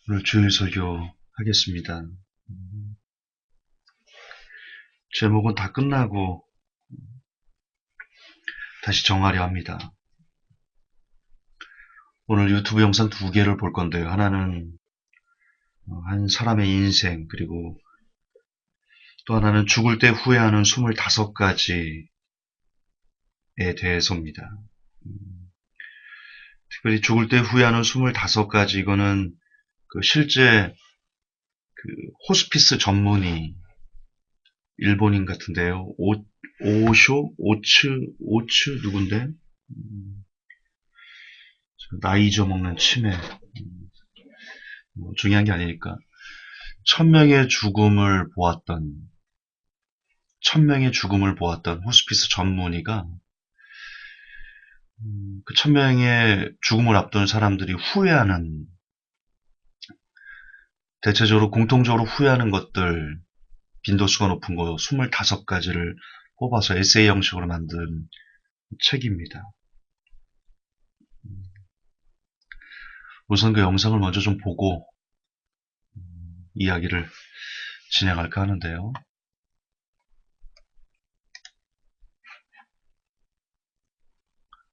오늘 주일 설교 하겠습니다. 제목은 다 끝나고 다시 정하려 합니다. 오늘 유튜브 영상 두 개를 볼 건데요. 하나는 한 사람의 인생, 그리고 또 하나는 죽을 때 후회하는 25가지에 대해서입니다. 특별히 죽을 때 후회하는 25가지, 이거는 실제 호스피스 전문의, 일본인 같은데요. 오츠 누군데? 나이 잊어먹는 치매. 중요한 게 아니니까. 1000명의 죽음을 보았던 호스피스 전문의가 그 1000명의 죽음을 앞둔 사람들이 후회하는, 대체적으로 공통적으로 후회하는 것들, 빈도수가 높은 거 25가지를 뽑아서 에세이 형식으로 만든 책입니다. 우선 그 영상을 먼저 좀 보고 이야기를 진행할까 하는데요.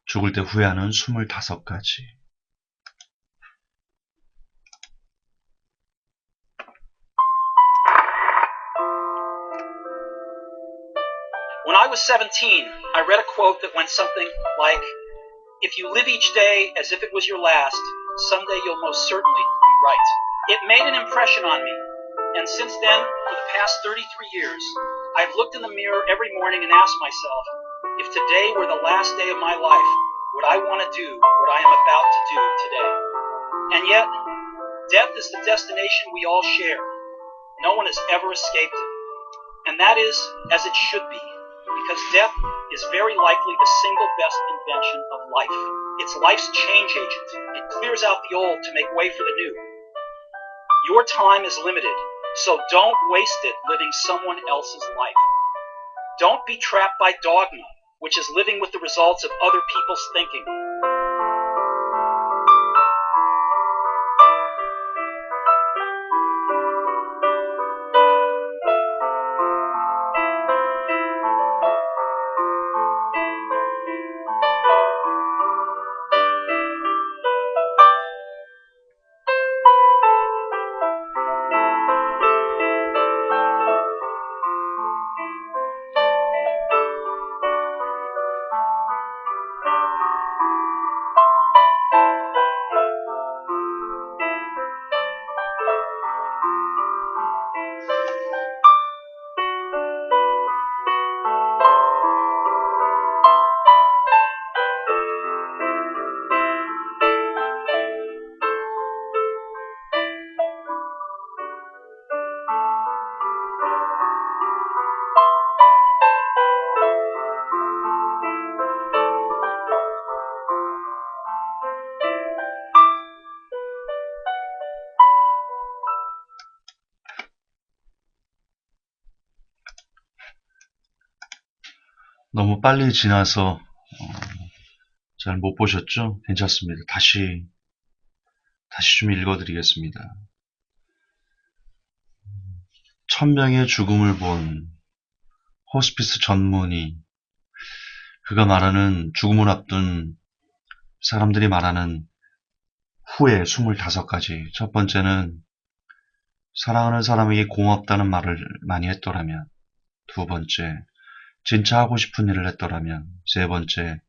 죽을 때 후회하는 25가지. When I was 17, I read a quote that went something like, "If you live each day as if it was your last, someday you'll most certainly be right." It made an impression on me, and since then, for the past 33 years, I've looked in the mirror every morning and asked myself, if today were the last day of my life, would I want to do what I am about to do today? And yet, death is the destination we all share. No one has ever escaped it. And that is as it should be, because death is very likely the single best invention of life. It's life's change agent. It clears out the old to make way for the new. Your time is limited, so don't waste it living someone else's life. Don't be trapped by dogma, which is living with the results of other people's thinking. 너무 빨리 지나서 잘 못 보셨죠? 괜찮습니다. 다시 좀 읽어드리겠습니다. 1000명의 죽음을 본 호스피스 전문의, 그가 말하는 죽음을 앞둔 사람들이 말하는 후회 25가지. 첫 번째는 사랑하는 사람에게 고맙다는 말을 많이 했더라면, 두 번째, 진짜 하고 싶은 일을 했더라면, 세 번째,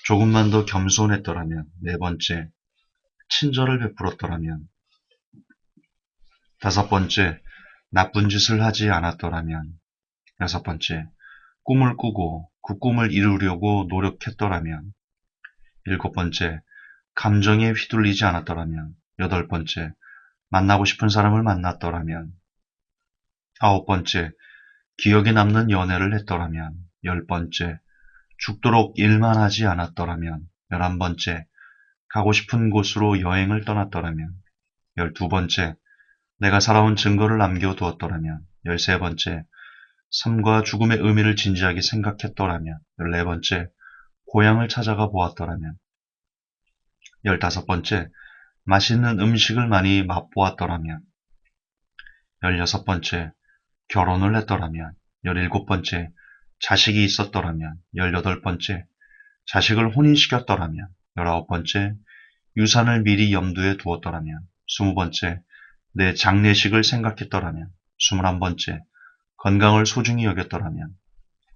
조금만 더 겸손했더라면, 네 번째, 친절을 베풀었더라면, 다섯 번째, 나쁜 짓을 하지 않았더라면, 여섯 번째, 꿈을 꾸고 그 꿈을 이루려고 노력했더라면, 일곱 번째, 감정에 휘둘리지 않았더라면, 여덟 번째, 만나고 싶은 사람을 만났더라면, 아홉 번째, 기억에 남는 연애를 했더라면, 열 번째, 죽도록 일만 하지 않았더라면, 11번째, 가고 싶은 곳으로 여행을 떠났더라면, 12번째, 내가 살아온 증거를 남겨두었더라면, 13번째, 삶과 죽음의 의미를 진지하게 생각했더라면, 14번째, 고향을 찾아가 보았더라면, 15번째, 맛있는 음식을 많이 맛보았더라면, 16번째, 결혼을 했더라면, 17번째, 자식이 있었더라면, 18번째, 자식을 혼인시켰더라면, 19번째, 유산을 미리 염두에 두었더라면, 20번째, 내 장례식을 생각했더라면, 21번째, 건강을 소중히 여겼더라면,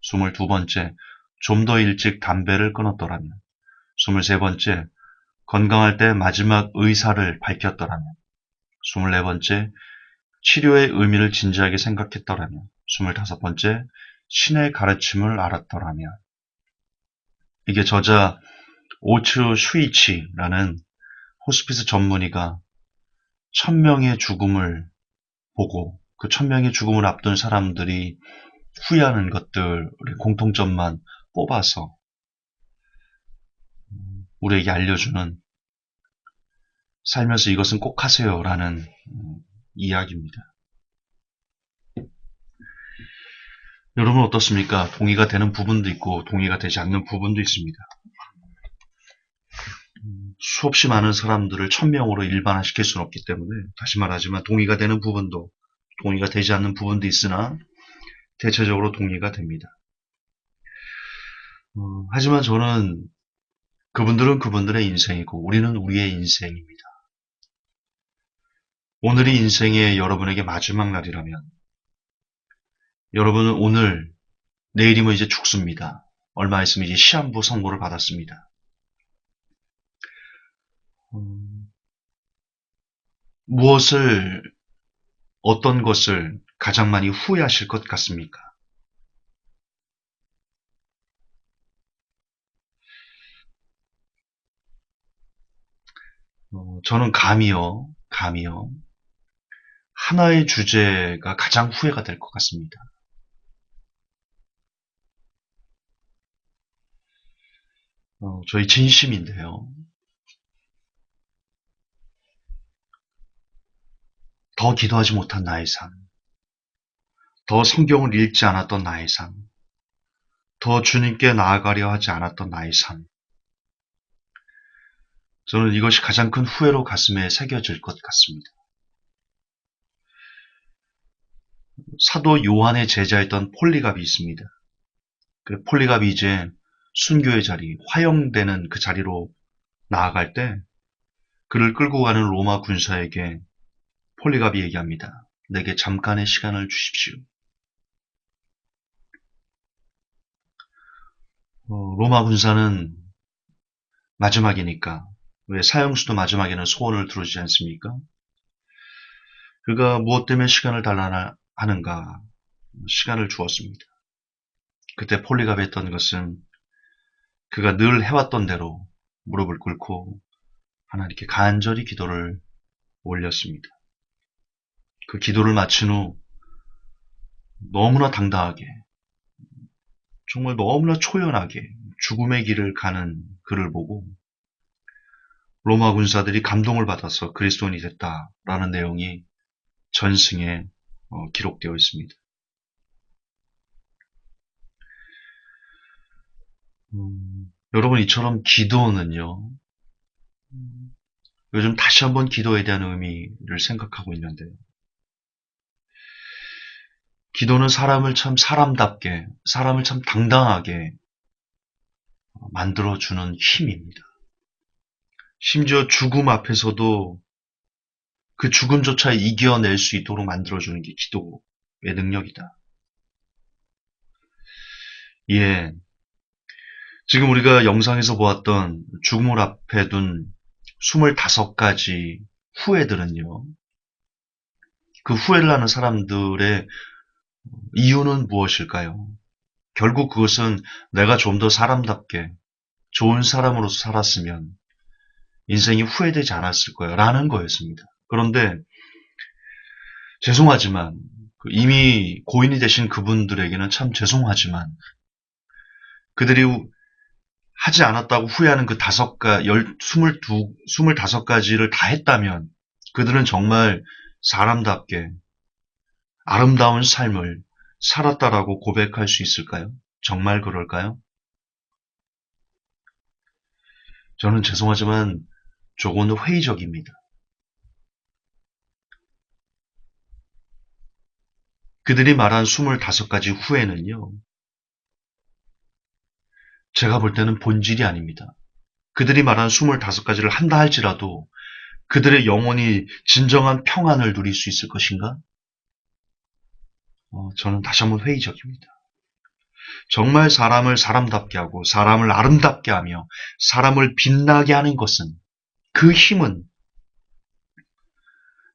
22번째, 좀 더 일찍 담배를 끊었더라면, 23번째, 건강할 때 마지막 의사를 밝혔더라면, 24번째, 치료의 의미를 진지하게 생각했더라면, 25번째, 신의 가르침을 알았더라면. 이게 저자 오츠 슈이치라는 호스피스 전문의가 1000명의 죽음을 보고 그 1000명의 죽음을 앞둔 사람들이 후회하는 것들의 공통점만 뽑아서 우리에게 알려주는, 살면서 이것은 꼭 하세요라는 이야기입니다. 여러분 어떻습니까? 동의가 되는 부분도 있고 동의가 되지 않는 부분도 있습니다. 수없이 많은 사람들을 1000명으로 일반화시킬 수는 없기 때문에, 다시 말하지만 동의가 되는 부분도 동의가 되지 않는 부분도 있으나 대체적으로 동의가 됩니다. 하지만 저는 그분들은 그분들의 인생이고 우리는 우리의 인생입니다. 오늘이 인생의 여러분에게 마지막 날이라면 여러분은 오늘, 내일이면 이제 죽습니다. 얼마 있으면 이제 시한부 선고를 받았습니다. 무엇을, 어떤 것을 가장 많이 후회하실 것 같습니까? 저는 감이요. 하나의 주제가 가장 후회가 될 것 같습니다. 저희 진심인데요. 더 기도하지 못한 나의 삶, 더 성경을 읽지 않았던 나의 삶, 더 주님께 나아가려 하지 않았던 나의 삶. 저는 이것이 가장 큰 후회로 가슴에 새겨질 것 같습니다. 사도 요한의 제자였던 폴리갑이 있습니다. 그 폴리갑이 이제 순교의 자리, 화형되는 그 자리로 나아갈 때 그를 끌고 가는 로마 군사에게 폴리갑이 얘기합니다. 내게 잠깐의 시간을 주십시오. 로마 군사는 마지막이니까, 왜 사형수도 마지막에는 소원을 들어주지 않습니까? 그가 무엇 때문에 시간을 달라나 하는가, 시간을 주었습니다. 그때 폴리갑이 했던 것은 그가 늘 해왔던 대로 무릎을 꿇고 하나님께 간절히 기도를 올렸습니다. 그 기도를 마친 후 너무나 당당하게, 정말 너무나 초연하게 죽음의 길을 가는 그를 보고 로마 군사들이 감동을 받아서 그리스도인이 됐다라는 내용이 전승에 기록되어 있습니다. 여러분, 이처럼 기도는요, 요즘 다시 한번 기도에 대한 의미를 생각하고 있는데요. 기도는 사람을 참 사람답게, 사람을 참 당당하게 만들어주는 힘입니다. 심지어 죽음 앞에서도 그 죽음조차 이겨낼 수 있도록 만들어주는 게 기도의 능력이다. 예. 지금 우리가 영상에서 보았던 죽음을 앞에 둔 25가지 후회들은요, 그 후회를 하는 사람들의 이유는 무엇일까요? 결국 그것은 내가 좀 더 사람답게 좋은 사람으로서 살았으면 인생이 후회되지 않았을 거야 라는 거였습니다. 그런데 죄송하지만 이미 고인이 되신 그분들에게는 참 죄송하지만 그들이 하지 않았다고 후회하는 그 25가지를 다 했다면 그들은 정말 사람답게 아름다운 삶을 살았다라고 고백할 수 있을까요? 정말 그럴까요? 저는 죄송하지만 조금 더 회의적입니다. 그들이 말한 25가지 후회는요, 제가 볼 때는 본질이 아닙니다. 그들이 말한 25가지를 한다 할지라도 그들의 영혼이 진정한 평안을 누릴 수 있을 것인가? 저는 다시 한번 회의적입니다. 정말 사람을 사람답게 하고 사람을 아름답게 하며 사람을 빛나게 하는 것은, 그 힘은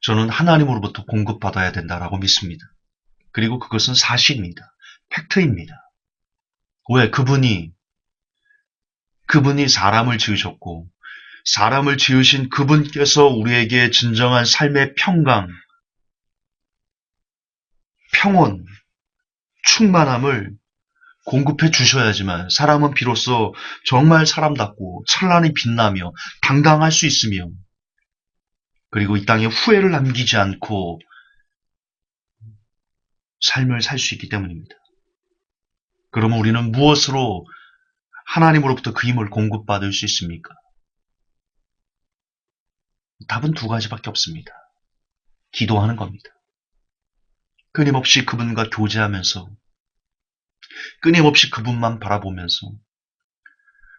저는 하나님으로부터 공급받아야 된다라고 믿습니다. 그리고 그것은 사실입니다. 팩트입니다. 왜? 그분이 사람을 지으셨고 사람을 지으신 그분께서 우리에게 진정한 삶의 평강, 평온, 충만함을 공급해 주셔야지만 사람은 비로소 정말 사람답고 찬란히 빛나며 당당할 수 있으며, 그리고 이 땅에 후회를 남기지 않고 삶을 살 수 있기 때문입니다. 그러면 우리는 무엇으로 하나님으로부터 그 힘을 공급받을 수 있습니까? 답은 두 가지밖에 없습니다. 기도하는 겁니다. 끊임없이 그분과 교제하면서, 끊임없이 그분만 바라보면서,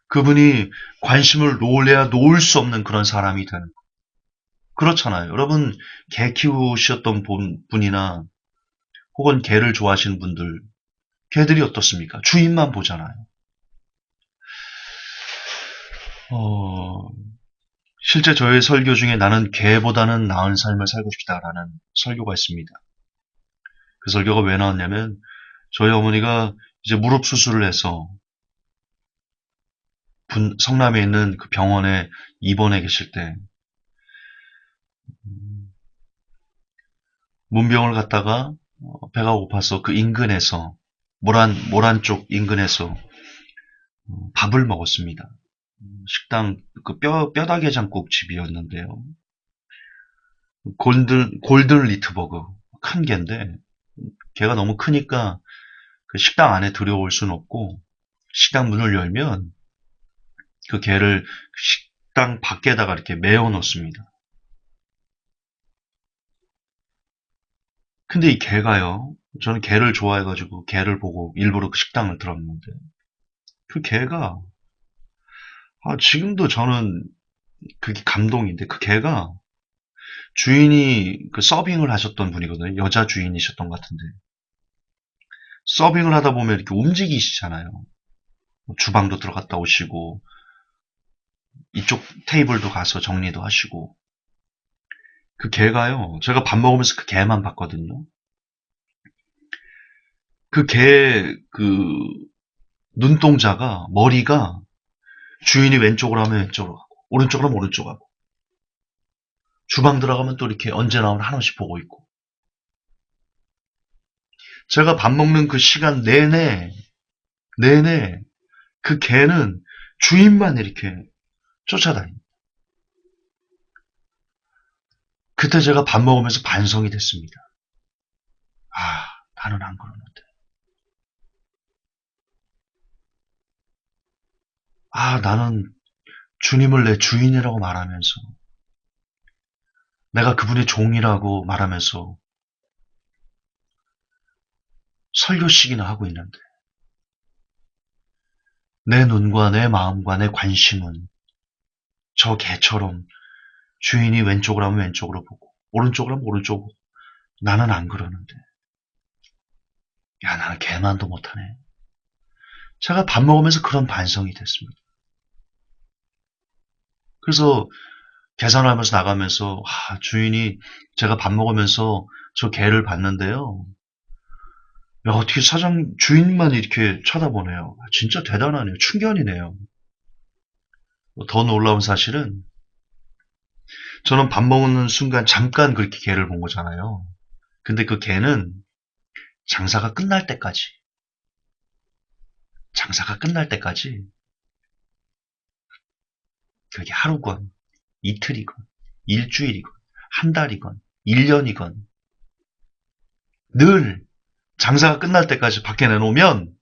그분이 관심을 놓으려야 놓을 수 없는 그런 사람이 되는 것. 그렇잖아요. 여러분, 개 키우셨던 분이나 혹은 개를 좋아하시는 분들, 개들이 어떻습니까? 주인만 보잖아요. 실제 저의 설교 중에 나는 개보다는 나은 삶을 살고 싶다라는 설교가 있습니다. 그 설교가 왜 나왔냐면, 저희 어머니가 이제 무릎 수술을 해서 성남에 있는 그 병원에 입원해 계실 때, 문병을 갔다가 배가 고파서 그 인근에서, 모란 쪽 인근에서 밥을 먹었습니다. 식당, 그 뼈다귀장국 집이었는데요. 골든 리트버그. 큰 개인데, 개가 너무 크니까 그 식당 안에 들여올 수는 없고, 식당 문을 열면 그 개를 식당 밖에다가 이렇게 메어 놓습니다. 근데 이 개가요, 저는 개를 좋아해가지고 개를 보고 일부러 그 식당을 들었는데, 그 개가, 지금도 저는 그게 감동인데, 그 개가 주인이 그 서빙을 하셨던 분이거든요. 여자 주인이셨던 것 같은데. 서빙을 하다 보면 이렇게 움직이시잖아요. 주방도 들어갔다 오시고, 이쪽 테이블도 가서 정리도 하시고. 그 개가요, 제가 밥 먹으면서 그 개만 봤거든요. 그 개, 눈동자가, 머리가 주인이 왼쪽으로 하면 왼쪽으로 가고, 오른쪽으로 하면 오른쪽으로 가고, 주방 들어가면 또 이렇게 언제 나오나 하나씩 보고 있고. 제가 밥 먹는 그 시간 내내 그 개는 주인만 이렇게 쫓아다닙니다. 그때 제가 밥 먹으면서 반성이 됐습니다. 나는 안 그러는데. 나는 주님을 내 주인이라고 말하면서, 내가 그분의 종이라고 말하면서 설교식이나 하고 있는데, 내 눈과 내 마음과 내 관심은 저 개처럼 주인이 왼쪽으로 하면 왼쪽으로 보고, 오른쪽으로 하면 오른쪽으로 보고, 나는 안 그러는데. 야, 나는 개만도 못하네. 제가 밥 먹으면서 그런 반성이 됐습니다. 그래서 계산하면서 나가면서, 주인이 제가 밥 먹으면서 저 개를 봤는데요. 야, 어떻게 주인만 이렇게 쳐다보네요. 진짜 대단하네요. 충견이네요. 더 놀라운 사실은, 저는 밥 먹는 순간 잠깐 그렇게 개를 본 거잖아요. 근데 그 개는 장사가 끝날 때까지, 장사가 끝날 때까지, 그게 하루건, 이틀이건, 일주일이건, 한 달이건, 1년이건, 늘 장사가 끝날 때까지 밖에 내놓으면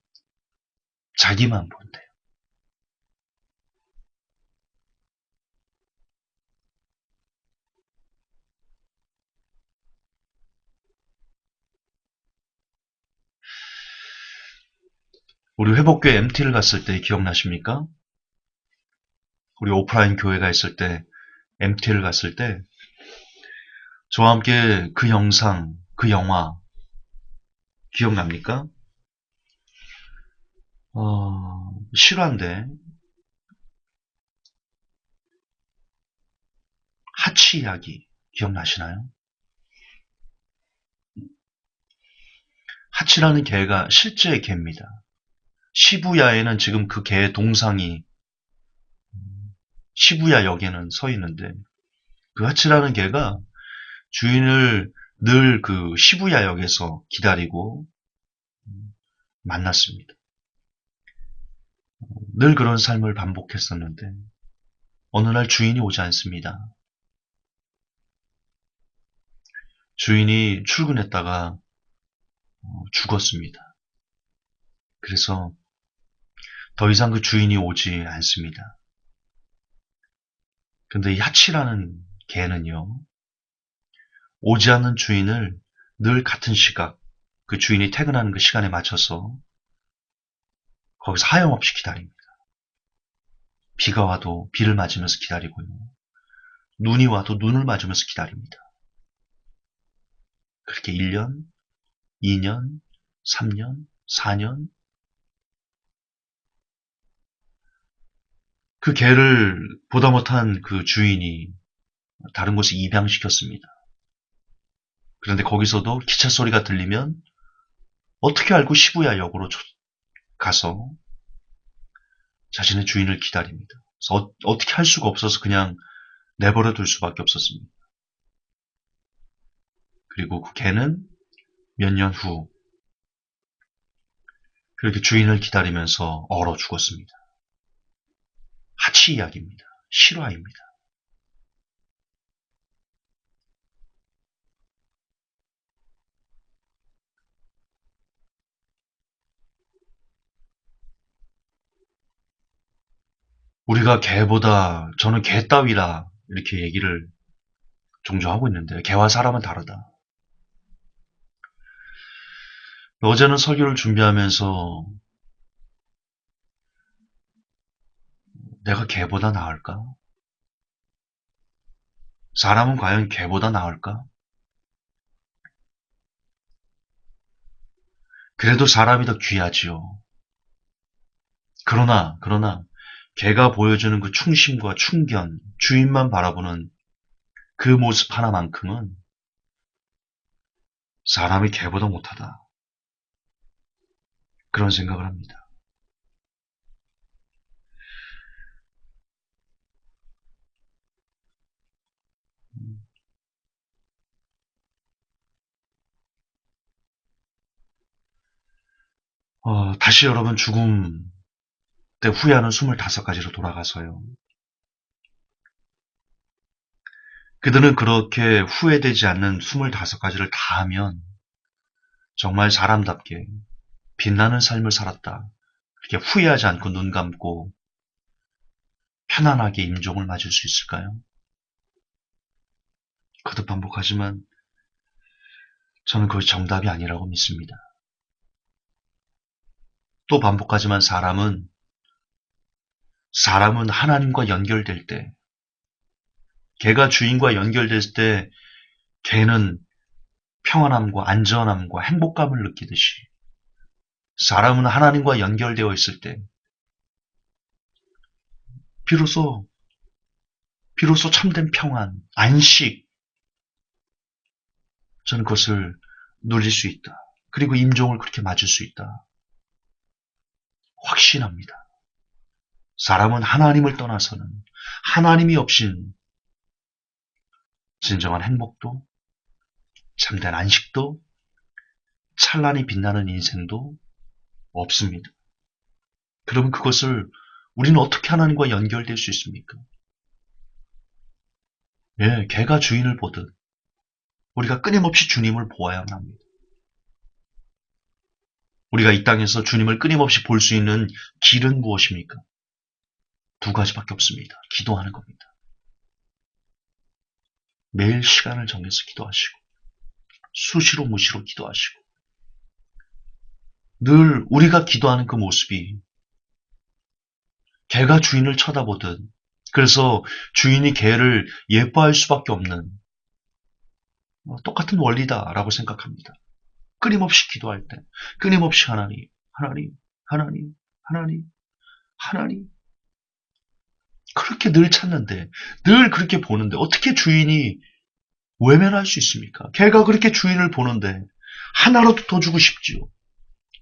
자기만 본대요. 우리 회복교회 MT를 갔을 때 기억나십니까? 우리 오프라인 교회가 있을 때 MT를 갔을 때 저와 함께 그 영상, 그 영화 기억납니까? 실화인데 하치 이야기 기억나시나요? 하치라는 개가 실제 개입니다. 시부야에는 지금 그 개의 동상이 시부야역에는 서 있는데 그 하치라는 개가 주인을 늘 그 시부야역에서 기다리고 만났습니다. 늘 그런 삶을 반복했었는데 어느 날 주인이 오지 않습니다. 주인이 출근했다가 죽었습니다. 그래서 더 이상 그 주인이 오지 않습니다. 근데 이 하치라는 개는요, 오지 않는 주인을 늘 같은 시각, 그 주인이 퇴근하는 그 시간에 맞춰서 거기서 하염없이 기다립니다. 비가 와도 비를 맞으면서 기다리고요. 눈이 와도 눈을 맞으면서 기다립니다. 그렇게 1년, 2년, 3년, 4년, 그 개를 보다 못한 그 주인이 다른 곳에 입양시켰습니다. 그런데 거기서도 기차 소리가 들리면 어떻게 알고 시부야 역으로 가서 자신의 주인을 기다립니다. 그래서 어떻게 할 수가 없어서 그냥 내버려 둘 수밖에 없었습니다. 그리고 그 개는 몇 년 후 그렇게 주인을 기다리면서 얼어 죽었습니다. 하치 이야기입니다. 실화입니다. 우리가 개보다 저는 개 따위라 이렇게 얘기를 종종 하고 있는데 개와 사람은 다르다. 어제는 설교를 준비하면서 내가 개보다 나을까? 사람은 과연 개보다 나을까? 그래도 사람이 더 귀하지요. 그러나 개가 보여주는 그 충심과 충견, 주인만 바라보는 그 모습 하나만큼은 사람이 개보다 못하다. 그런 생각을 합니다. 다시 여러분 죽음 때 후회하는 25가지로 돌아가서요. 그들은 그렇게 후회되지 않는 25가지를 다 하면 정말 사람답게 빛나는 삶을 살았다. 그렇게 후회하지 않고 눈 감고 편안하게 임종을 맞을 수 있을까요? 거듭 반복하지만 저는 그것이 정답이 아니라고 믿습니다. 또 반복하지만 사람은 하나님과 연결될 때, 개가 주인과 연결될 때 개는 평안함과 안전함과 행복감을 느끼듯이 사람은 하나님과 연결되어 있을 때 비로소 참된 평안, 안식, 저는 그것을 누릴 수 있다. 그리고 임종을 그렇게 맞을 수 있다. 확신합니다. 사람은 하나님을 떠나서는 하나님이 없인 진정한 행복도 참된 안식도 찬란히 빛나는 인생도 없습니다. 그러면 그것을 우리는 어떻게 하나님과 연결될 수 있습니까? 예, 개가 주인을 보듯 우리가 끊임없이 주님을 보아야만 합니다. 우리가 이 땅에서 주님을 끊임없이 볼 수 있는 길은 무엇입니까? 두 가지밖에 없습니다. 기도하는 겁니다. 매일 시간을 정해서 기도하시고 수시로 무시로 기도하시고 늘 우리가 기도하는 그 모습이 개가 주인을 쳐다보듯, 그래서 주인이 개를 예뻐할 수밖에 없는 똑같은 원리다라고 생각합니다. 끊임없이 기도할 때, 끊임없이 하나님, 하나님, 하나님, 하나님, 하나님. 그렇게 늘 찾는데, 늘 그렇게 보는데, 어떻게 주인이 외면할 수 있습니까? 개가 그렇게 주인을 보는데, 하나라도 더 주고 싶지요.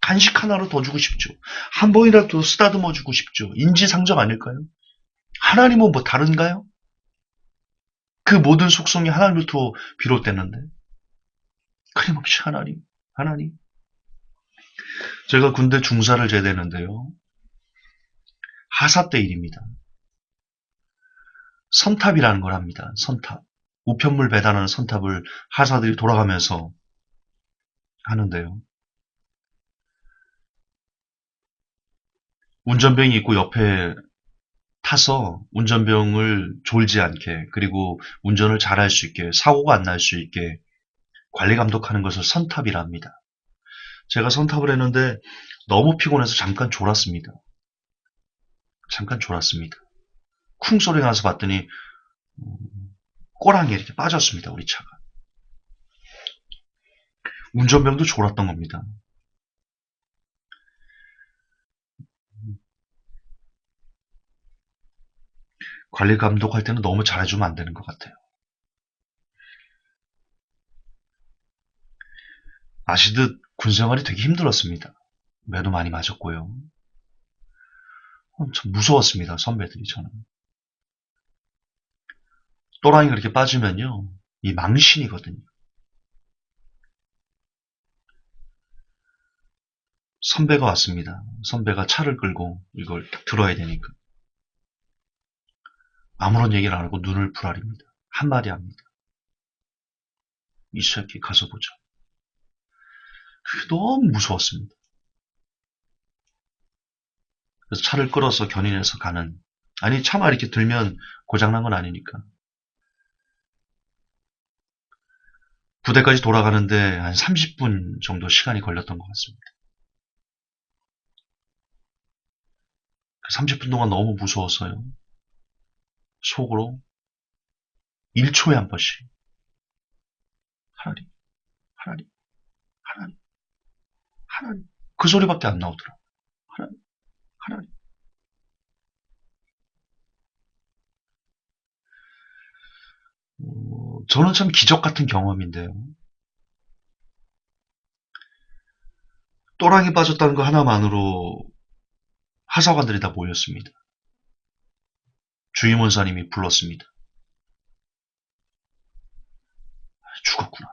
간식 하나로 더 주고 싶죠. 한 번이라도 더 쓰다듬어 주고 싶죠. 인지상정 아닐까요? 하나님은 뭐 다른가요? 그 모든 속성이 하나님부터 비롯됐는데, 끊임없이 하나님, 하나님. 제가 군대 중사를 제대했는데요. 하사 때 일입니다. 선탑이라는 걸 합니다. 선탑. 우편물 배달하는 선탑을 하사들이 돌아가면서 하는데요. 운전병이 있고 옆에 타서 운전병을 졸지 않게, 그리고 운전을 잘할 수 있게, 사고가 안 날 수 있게 관리 감독하는 것을 선탑이라 합니다. 제가 선탑을 했는데 너무 피곤해서 잠깐 졸았습니다. 잠깐 졸았습니다. 쿵 소리가 나서 봤더니 꼬랑에 이렇게 빠졌습니다. 우리 차가. 운전병도 졸았던 겁니다. 관리 감독할 때는 너무 잘해주면 안 되는 것 같아요. 아시듯 군생활이 되게 힘들었습니다. 매도 많이 맞았고요. 참 무서웠습니다. 선배들이 저는. 또랑이 그렇게 빠지면요. 이 망신이거든요. 선배가 왔습니다. 선배가 차를 끌고 이걸 딱 들어야 되니까. 아무런 얘기를 안 하고 눈을 부라립니다. 한마디 합니다. 이 새끼 가서 보자. 그게 너무 무서웠습니다. 그래서 차를 끌어서 견인해서 가는. 아니 차만 이렇게 들면 고장난 건 아니니까. 부대까지 돌아가는데 한 30분 정도 시간이 걸렸던 것 같습니다. 그 30분 동안 너무 무서웠어요. 속으로 1초에 한 번씩 하나님, 하나님, 하나님, 하나님. 그 소리밖에 안 나오더라. 하나님, 하나님. 저는 참 기적 같은 경험인데요. 또랑이 빠졌다는 거 하나만으로 하사관들이 다 모였습니다. 주임원사님이 불렀습니다. 죽었구나.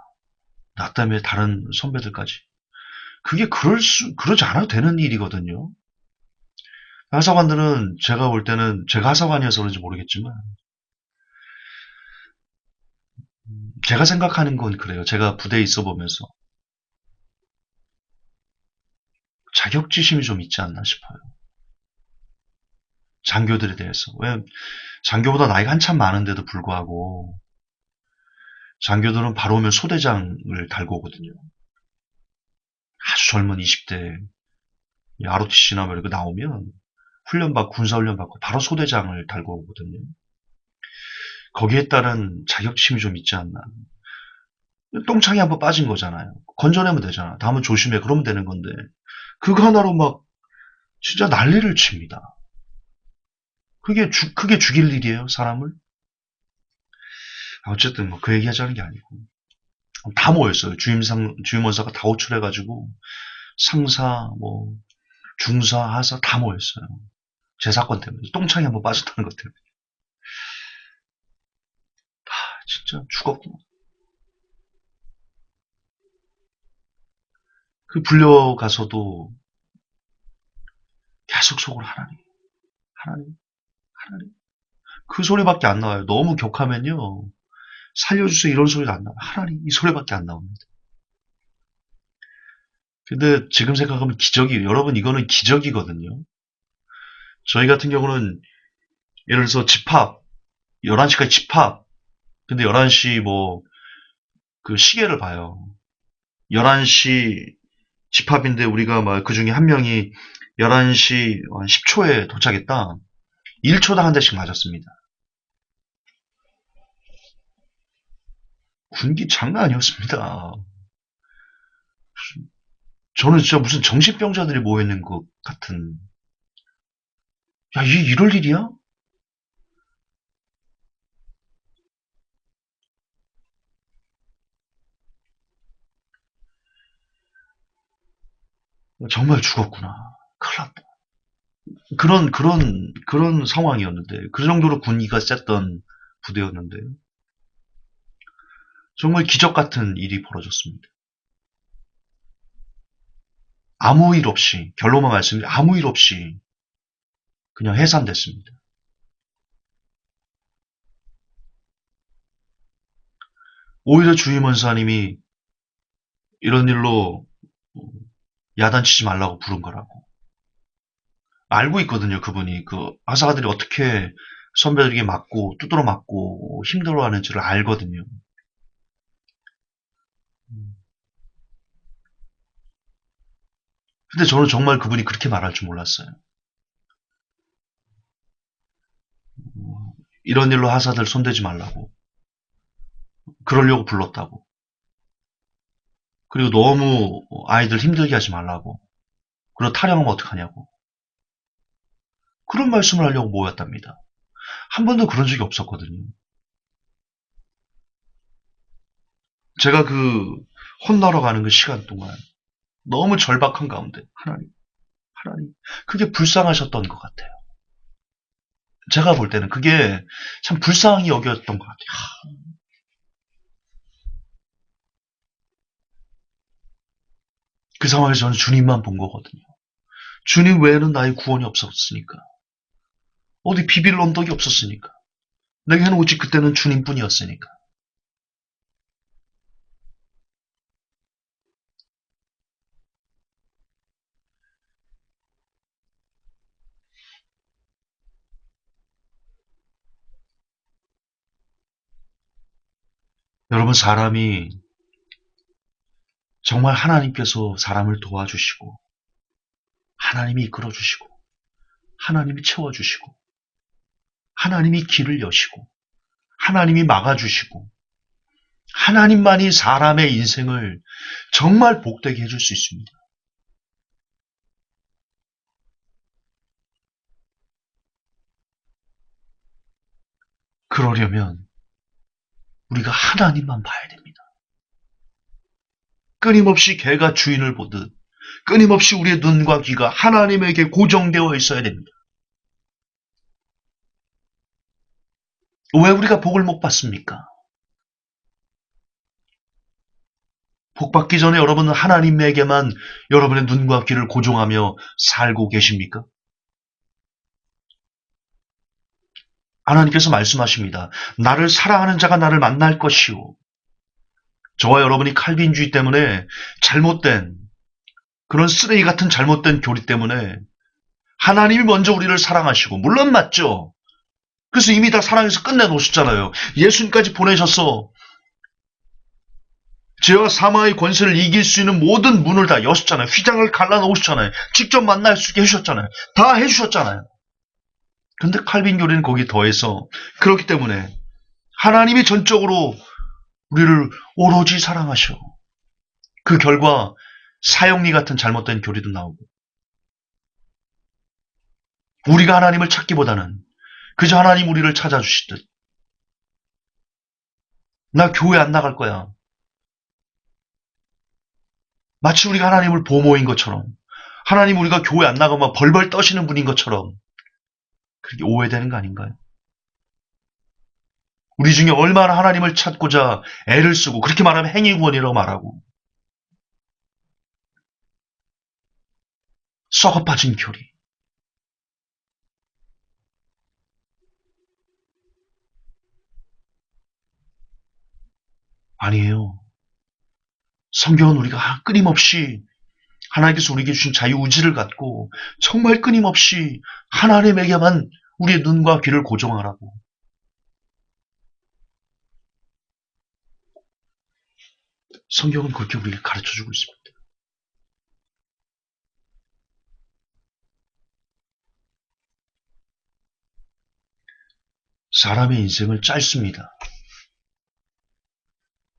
나 때문에 다른 선배들까지. 그게 그러지 않아도 되는 일이거든요. 하사관들은 제가 볼 때는 제가 하사관이어서 그런지 모르겠지만 제가 생각하는 건 그래요. 제가 부대에 있어 보면서 자격지심이 좀 있지 않나 싶어요. 장교들에 대해서. 왜 장교보다 나이가 한참 많은데도 불구하고 장교들은 바로 오면 소대장을 달고 오거든요. 아주 젊은 20대 ROTC나 뭐 이렇게 나오면 군사훈련 받고 바로 소대장을 달고 오거든요. 거기에 따른 자격심이 좀 있지 않나. 똥창이 한번 빠진 거잖아요. 건져내면 되잖아. 다음은 조심해. 그러면 되는 건데. 그거 하나로 막 진짜 난리를 칩니다. 그게 죽일 일이에요, 사람을? 어쨌든 뭐 그 얘기 하자는 게 아니고. 다 모였어요. 주임원사가 다 호출해가지고 상사, 뭐 중사, 하사 다 모였어요. 제 사건 때문에. 똥창이 한번 빠졌다는 것 때문에. 진짜 죽었구나. 그 불려가서도 계속 속으로 하나님, 하나님, 하나님. 그 소리밖에 안 나와요. 너무 격하면요. 살려주세요 이런 소리가 안 나와요. 하나님 이 소리밖에 안 나옵니다. 근데 지금 생각하면 여러분 이거는 기적이거든요. 저희 같은 경우는 예를 들어서 집합, 11시까지 집합. 근데 11시 뭐 그 시계를 봐요. 11시 집합인데 우리가 막 그 중에 한 명이 11시 10초에 도착했다. 1초당 한 대씩 맞았습니다. 군기 장난 아니었습니다. 저는 진짜 무슨 정신병자들이 모여있는 것 같은. 야, 이게 이럴 일이야? 정말 죽었구나. 큰일 났다. 그런 상황이었는데, 그 정도로 군기가 셌던 부대였는데, 정말 기적 같은 일이 벌어졌습니다. 아무 일 없이, 결론만 말씀드리면 아무 일 없이 그냥 해산됐습니다. 오히려 주임원사님이 이런 일로 야단치지 말라고 부른 거라고. 알고 있거든요, 그분이. 그 하사가들이 어떻게 선배들에게 맞고, 두드러 맞고, 힘들어하는지를 알거든요. 근데 저는 정말 그분이 그렇게 말할 줄 몰랐어요. 이런 일로 하사들 손대지 말라고. 그러려고 불렀다고. 그리고 너무 아이들 힘들게 하지 말라고. 그리고 타령하면 어떡하냐고. 그런 말씀을 하려고 모였답니다. 한 번도 그런 적이 없었거든요. 제가 그 혼나러 가는 그 시간 동안 너무 절박한 가운데 하나님, 그게 불쌍하셨던 것 같아요. 제가 볼 때는 그게 참 불쌍히 여겼던 것 같아요. 그 상황에서 저는 주님만 본 거거든요. 주님 외에는 나의 구원이 없었으니까. 어디 비빌 언덕이 없었으니까. 내게는 오직 그때는 주님뿐이었으니까. 여러분, 사람이 정말 하나님께서 사람을 도와주시고, 하나님이 이끌어주시고, 하나님이 채워주시고, 하나님이 길을 여시고, 하나님이 막아주시고, 하나님만이 사람의 인생을 정말 복되게 해줄 수 있습니다. 그러려면 우리가 하나님만 봐야 됩니다. 끊임없이 개가 주인을 보듯 끊임없이 우리의 눈과 귀가 하나님에게 고정되어 있어야 됩니다. 왜 우리가 복을 못 받습니까? 복 받기 전에 여러분은 하나님에게만 여러분의 눈과 귀를 고정하며 살고 계십니까? 하나님께서 말씀하십니다. 나를 사랑하는 자가 나를 만날 것이요. 저와 여러분이 칼빈주의 때문에 잘못된 그런 쓰레기 같은 잘못된 교리 때문에 하나님이 먼저 우리를 사랑하시고 물론 맞죠. 그래서 이미 다 사랑해서 끝내놓으셨잖아요. 예수님까지 보내셔서 죄와 사망의 권세를 이길 수 있는 모든 문을 다 여셨잖아요. 휘장을 갈라놓으셨잖아요. 직접 만날 수 있게 해주셨잖아요. 다 해주셨잖아요. 근데 칼빈 교리는 거기 더해서 그렇기 때문에 하나님이 전적으로 우리를 오로지 사랑하셔. 그 결과 사형리 같은 잘못된 교리도 나오고 우리가 하나님을 찾기보다는 그저 하나님 우리를 찾아주시듯 나 교회 안 나갈 거야. 마치 우리가 하나님을 보모인 것처럼 하나님 우리가 교회 안 나가면 벌벌 떠시는 분인 것처럼 그렇게 오해되는 거 아닌가요? 우리 중에 얼마나 하나님을 찾고자 애를 쓰고 그렇게 말하면 행위구원이라고 말하고 썩어 빠진 교리. 아니에요. 성경은 우리가 끊임없이 하나님께서 우리에게 주신 자유의지를 갖고 정말 끊임없이 하나님에게만 우리의 눈과 귀를 고정하라고. 성경은 그렇게 우리에게 가르쳐주고 있습니다. 사람의 인생을 짧습니다.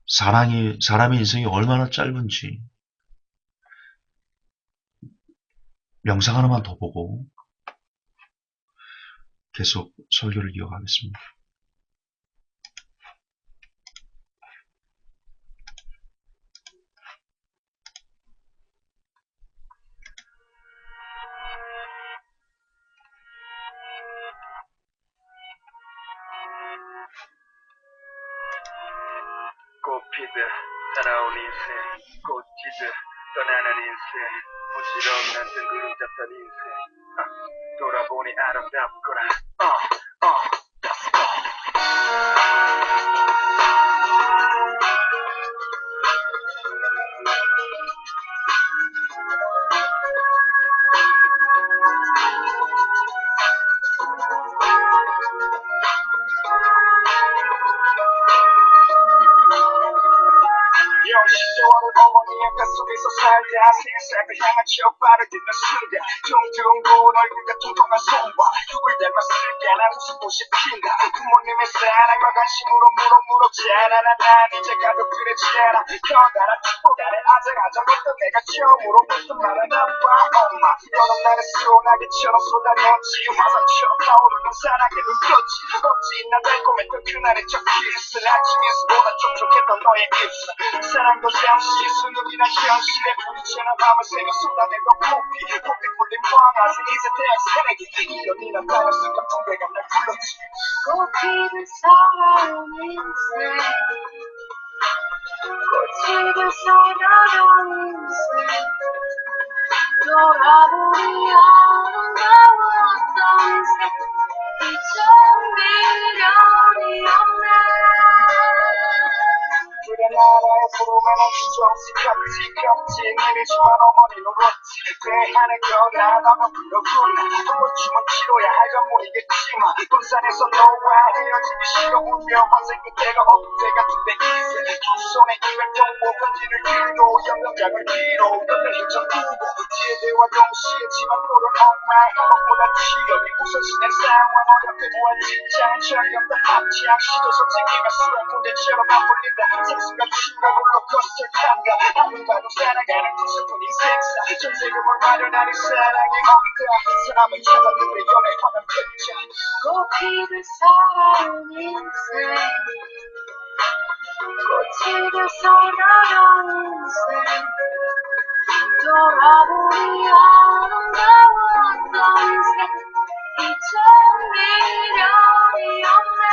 사람의 인생이 얼마나 짧은지 명상 하나만 더 보고 계속 설교를 이어가겠습니다. 꽃피듯 살아온 인생, 꽃지듯 떠나는 인생, 부질없는 뜬 그림자탄 인생. 돌아보니 아름답구나. Let's go. 시조를 어머니의 뱃속에서 살다 세상을 향한 첫발을 딛는 순간 둥둥 부은 얼굴과 통통한 손과 누굴 닮았을까 난 웃고 싶긴다. 부모님의 사랑과 관심으로 무럭무럭 자라난 난 이제 가족들의 자랑 커다란 축복아래 아장아장했던 내가 처음으로 무슨 말은 아빠 엄마 여름날의 소나기처럼 쏟아냈지 화산처럼 타오르는 사랑의 눈꽃이 어찌 나 달콤했던 그날의 첫 키스 아침 이슬보다 촉촉했던 너의 입술 사랑도 잠시 수능이나 현실에 부딪히는 밤을 새겨 쏟아내던 코피 폴린 방아쇠 이제 대학 새내기 1년이나 다녔으면 분배가 날 불렀지 꽃피를 살아온 인생 꽃을 쏟아온 인생 돌아보니 아름다웠던 인생 이젠 미련이 없네 그래 나라의 부르면은 주저없이 겹지 내리지만 어머니는 울었지 대하는 건 나라면 불러구나 한번 춤은 치러야 할까 모르겠지만 군산에서 너와 헤어지기 싫어 울며 환생 그때가 어때 같은데 이제 두 손에 200통 편지를 들고 영영장을 뒤로 걷는 힘좀 두고 지혜대와 동시에지만 푸른 엄마 행복보다 취업이 우선시된 상황 어렵게 구한 직장은 정겹던 합치학 시도 선생님의 수행 문제처럼 안 풀린다 생수가 춘가 롤러코스터 탄가 아무 봐도 살아가는 그 슬픈 인생사 전세금을 마련하는 사랑이 없다 사람을 찾아들여 연애하는 편지 꽃피를 살아온 인생 꽃을 쏟아온 인생 돌아보니 아름다웠던 인생 이젠 미련이 없네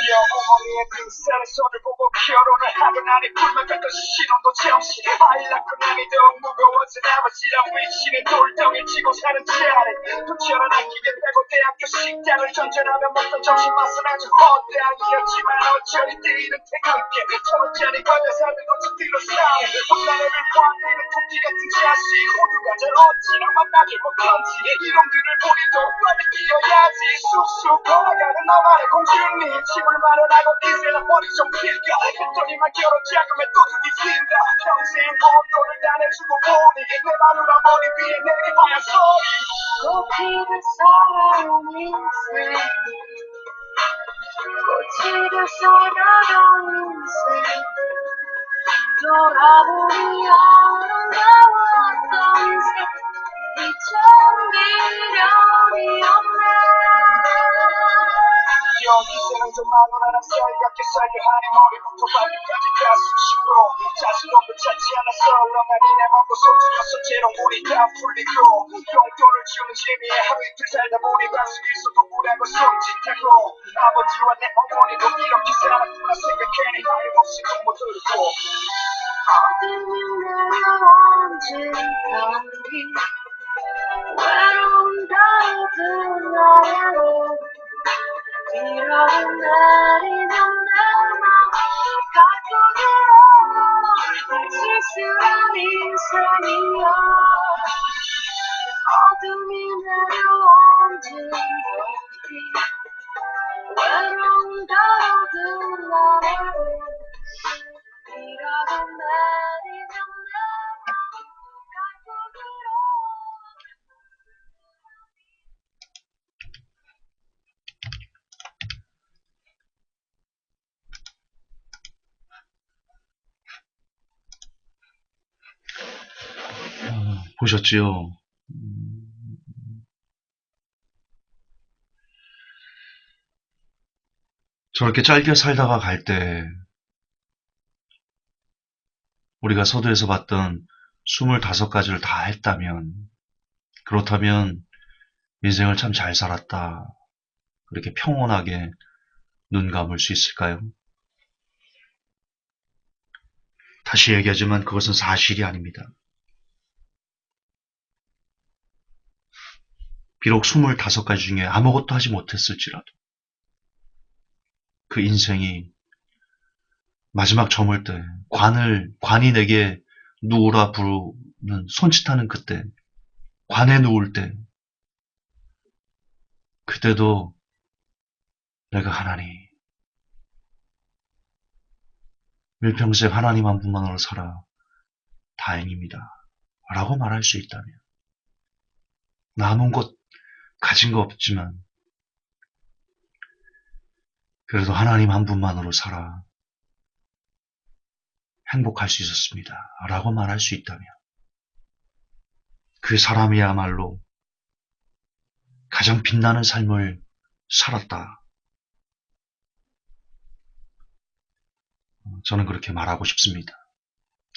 어머니의 등살에 손을 보고 결혼을 하고 나니 불만 같던 신혼도 잠시 아이 낳고 나니 더욱 무거워진 아버지랑 위신의 돌덩이 치고 사는 자리 도처럼 아끼겠다고 대학교 식당을 전전하며 먹던 점심 맛은 아주 허당이었지만 어쩌리 때이른 퇴근길 1,000원짜리 과자 사는 것좀 들러싸네 봄나래를 광내는 토끼 같은 자식 호두가 잘 어찌나 만나질 못한지 이놈들을 보니 더 빨리 뛰어야지 쑥쑥 걸어가는 너만의 공주님 집을 마련하고 이제는 머리 좀 필까 그랬더니만 결혼 자금에 또 눈이 튄다 평생 혼돈을 다 내주고 보니 내 마누라 머리 위에 내리봐야 소리 꽃피를 살아온 인생 꽃을 쏟아온 인생 돌아보니 아름다웠던 인생 이젠 미련이 없네 이제는 좀 마누라랑 사이좋게 살려 하니 머리부터 발끝까지 다 쑤시고 자신감도 찾지 않았어 넌 아니네 먹고 소주였어 재롱물이 다 풀리고 용돈을 주는 재미에 하루 이틀 살다 보니 방송에서도 뭐라고 손짓하고 아버지와 내 어머니도 이렇게 살았구나 생각해니 하염없이 눈물 흐르고 어둠이 내려앉은 외로운 다리들 아래로 비라고 내리는 내 맘 갖고 들어 쓸쓸한 인생이여 어둠이 내려앉은 거리 외로운 다리들 아래로 비라고 내리는 내 맘 갖고 들어 보셨지요? 저렇게 짧게 살다가 갈 때 우리가 서두에서 봤던 25가지를 다 했다면, 그렇다면 인생을 참 잘 살았다, 그렇게 평온하게 눈 감을 수 있을까요? 다시 얘기하지만 그것은 사실이 아닙니다. 비록 25가지 중에 아무것도 하지 못했을지라도 그 인생이 마지막 저물 때, 관이 내게 누우라 부르는 손짓하는 그때, 관에 누울 때, 그때도 내가 하나님, 일평생 하나님 한 분만으로 살아 다행입니다 라고 말할 수 있다면, 남은 것 가진 거 없지만 그래도 하나님 한 분만으로 살아 행복할 수 있었습니다 라고 말할 수 있다면, 그 사람이야말로 가장 빛나는 삶을 살았다, 저는 그렇게 말하고 싶습니다.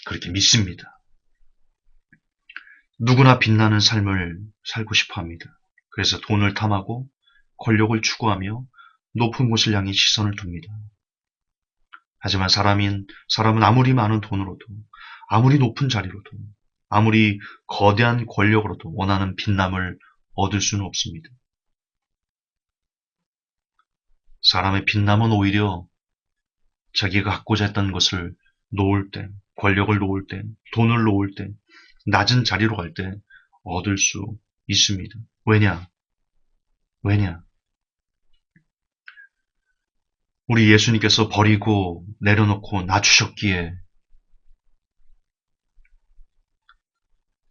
그렇게 믿습니다. 누구나 빛나는 삶을 살고 싶어 합니다. 그래서 돈을 탐하고 권력을 추구하며 높은 곳을 향해 시선을 둡니다. 하지만 사람은 아무리 많은 돈으로도, 아무리 높은 자리로도, 아무리 거대한 권력으로도 원하는 빛남을 얻을 수는 없습니다. 사람의 빛남은 오히려 자기가 갖고자 했던 것을 놓을 때, 권력을 놓을 때, 돈을 놓을 때, 낮은 자리로 갈 때 얻을 수 있습니다. 왜냐? 우리 예수님께서 버리고 내려놓고 낮추셨기에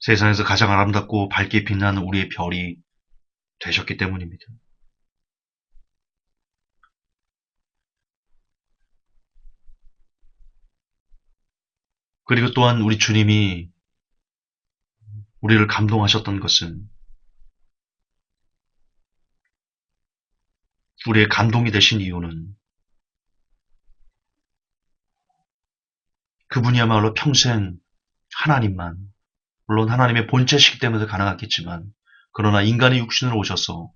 세상에서 가장 아름답고 밝게 빛나는 우리의 별이 되셨기 때문입니다. 그리고 또한 우리 주님이 우리를 감동하셨던 것은, 우리의 감동이 되신 이유는 그분이야말로 평생 하나님만, 물론 하나님의 본체시기 때문에 가능하겠지만, 그러나 인간의 육신을 오셔서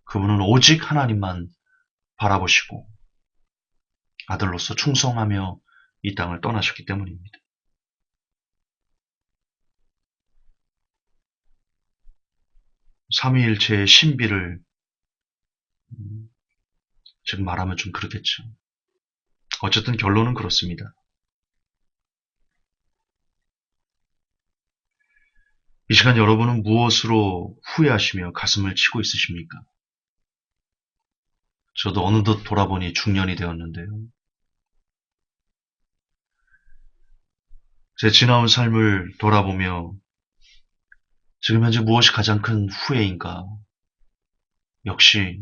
그분은 오직 하나님만 바라보시고 아들로서 충성하며 이 땅을 떠나셨기 때문입니다. 삼위일체의 신비를 지금 말하면 좀 그렇겠죠. 어쨌든 결론은 그렇습니다. 이 시간 여러분은 무엇으로 후회하시며 가슴을 치고 있으십니까? 저도 어느덧 돌아보니 중년이 되었는데요. 제 지나온 삶을 돌아보며 지금 현재 무엇이 가장 큰 후회인가? 역시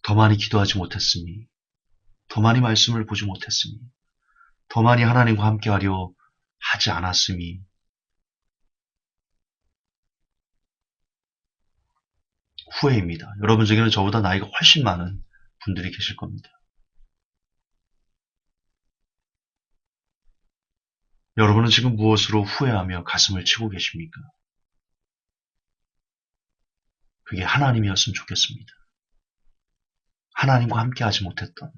더 많이 기도하지 못했으니, 더 많이 말씀을 보지 못했으니, 더 많이 하나님과 함께하려 하지 않았음이 후회입니다. 여러분 중에는 저보다 나이가 훨씬 많은 분들이 계실 겁니다. 여러분은 지금 무엇으로 후회하며 가슴을 치고 계십니까? 그게 하나님이었으면 좋겠습니다. 하나님과 함께하지 못했던,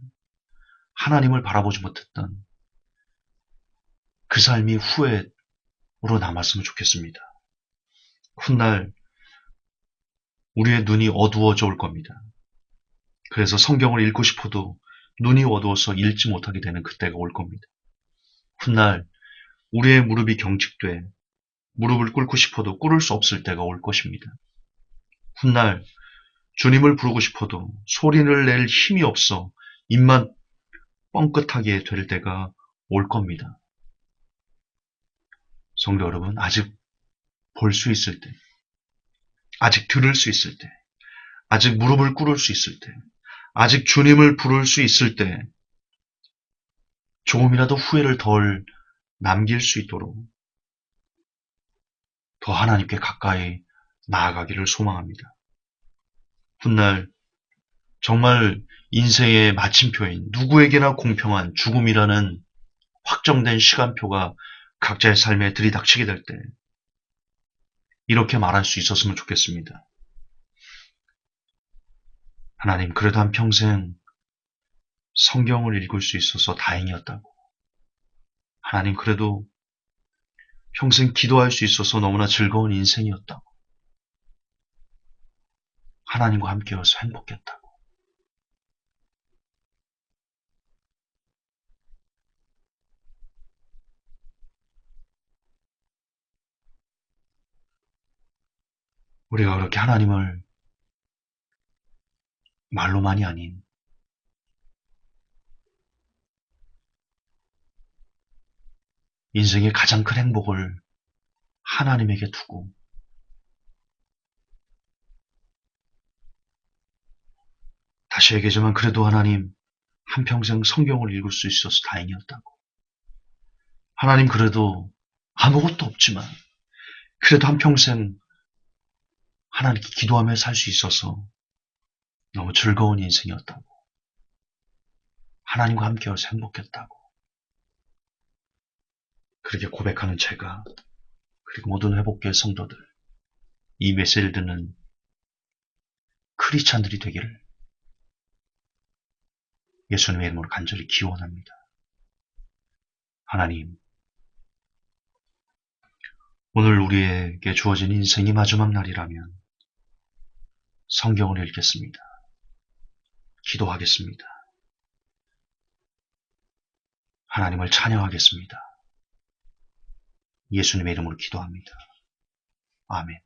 하나님을 바라보지 못했던 그 삶이 후회로 남았으면 좋겠습니다. 훗날 우리의 눈이 어두워져 올 겁니다. 그래서 성경을 읽고 싶어도 눈이 어두워서 읽지 못하게 되는 그때가 올 겁니다. 훗날 우리의 무릎이 경직돼 무릎을 꿇고 싶어도 꿇을 수 없을 때가 올 것입니다. 훗날 주님을 부르고 싶어도 소리를 낼 힘이 없어 입만 뻥끗하게 될 때가 올 겁니다. 성도 여러분, 아직 볼 수 있을 때, 아직 들을 수 있을 때, 아직 무릎을 꿇을 수 있을 때, 아직 주님을 부를 수 있을 때 조금이라도 후회를 덜 남길 수 있도록 더 하나님께 가까이 나아가기를 소망합니다. 훗날 정말 인생의 마침표인 누구에게나 공평한 죽음이라는 확정된 시간표가 각자의 삶에 들이닥치게 될 때 이렇게 말할 수 있었으면 좋겠습니다. 하나님, 그래도 한평생 성경을 읽을 수 있어서 다행이었다고. 하나님, 그래도 평생 기도할 수 있어서 너무나 즐거운 인생이었다고. 하나님과 함께여서 행복했다고. 우리가 그렇게 하나님을 말로만이 아닌 인생의 가장 큰 행복을 하나님에게 두고 다시 얘기하지만 그래도 하나님 한평생 성경을 읽을 수 있어서 다행이었다고. 하나님, 그래도 아무것도 없지만 그래도 한평생 하나님께 기도하며 살 수 있어서 너무 즐거운 인생이었다고. 하나님과 함께여서 행복했다고. 그렇게 고백하는 제가, 그리고 모든 회복교회 성도들, 이 메시지를 듣는 크리스찬들이 되기를 예수님의 이름으로 간절히 기원합니다. 하나님, 오늘 우리에게 주어진 인생이 마지막 날이라면 성경을 읽겠습니다. 기도하겠습니다. 하나님을 찬양하겠습니다. 예수님의 이름으로 기도합니다. 아멘.